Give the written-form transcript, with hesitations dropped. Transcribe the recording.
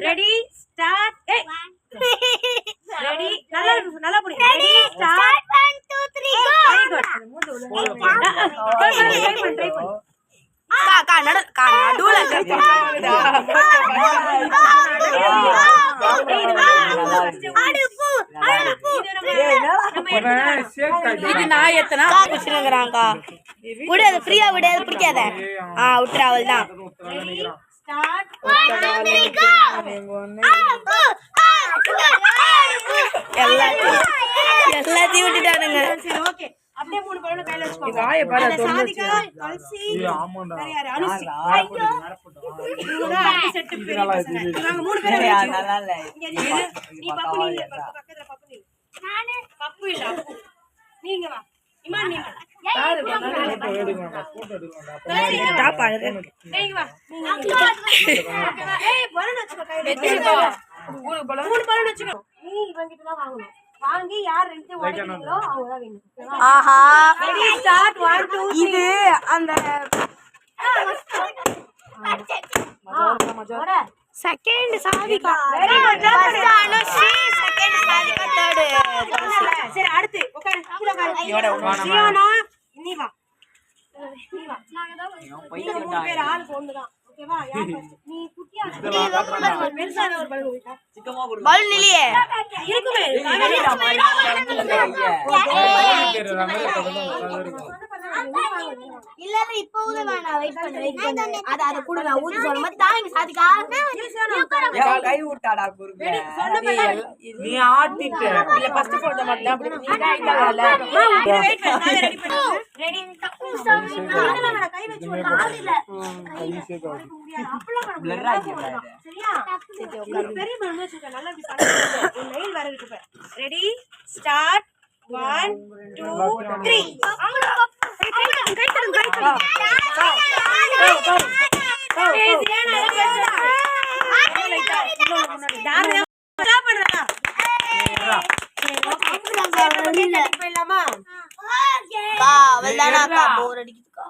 Ready start. Ready நல்லா நல்லா புடி. Ready start. 1 2 3 go. Very good. Try பண்ணு. கா நடுவுல இது நான் எத்தனா புடிச்சிருங்கறாங்க. விடு அது ஃப்ரீயா விடு அது பிடிக்காத. விட்டுற அவள்தான். ஸ்டார்ட். 1 2 3 கோ. எல்லாத்தையும் விட்டுட்டானுங்க. சரி ஓகே. அப்படியே மூணு பலூன் கையில வச்சுக்கோங்க. வாயை பாரு சாதிகா கல்சி வேற யாரு அனுசி. ஐயோ இவங்க அடுத்த செட் பெரிய பசங்க. இவங்க மூணு பேரும் நல்லா இல்ல. நீ பப்பு நீ பக்கத்துல பப்பு நீ. நானே பப்பு இல்ல அப்பு. நீங்க வா. இமான் நீங்க. யாரு போட்டோ எடுங்க போட்டோ எடுங்க. டாப் ஆடுங்க. நீங்க வா. ஓகேவா? பலூன் வச்சுக்கோ கையில. வச்சுக்கோ. மூணு பலூன் வச்சுக்கோ. நீ இவங்கிட்ட தான் வாங்கணும். வாங்கி யார் ரெண்டு உடைக்கிறீங்களோ அவங்க தான் வேணும். ஆஹா ரெடி ஸ்டார்ட் 1 2 இது அந்த second Sadika very good first Anushi second Sadika third. சரி அடுத்து உட்காரு கீழ உட்காரு. சியோனா நீ வா நாங்க தான் போய் பேர் ஆள் பொண்ணுதான். ஓகேவா? யார் ஃபர்ஸ்ட் நீ குட்டியா நீ பெருசான ஒரு பலூன் விட்டா சிக்கமா போடு. பலூன் இல்லையே இருக்குமே. இல்ல இல்ல இப்போ ஊத வேணாம் வெயிட் பண்ணு. அத கூட நான் ஊதி சொல்ல மாதிரி தாங்க சாதிகா. கை விட்டாடா குறுக்க. நீ ஆட்டிட்ட. இல்ல ஃபர்ஸ்ட் போட மாட்டேன் அப்படி நீ தான் இல்லல. வெயிட் பண்ணு நான் ரெடி பண்ணு. ரெடி இல்ல நான் கை வச்சு ஒரு ஆள் இல்ல. அப்பளம் பண்ண பிளர் ஆகிடுது. சரியா? சரி பெரிய பலூன் வச்சுக்க நல்லா இப்படி பண்ணு. ஒரு லைன் வர விட்டு பாரு. ரெடி ஸ்டார்ட் 1 2 3 போர் அடிக்குதுக்கா.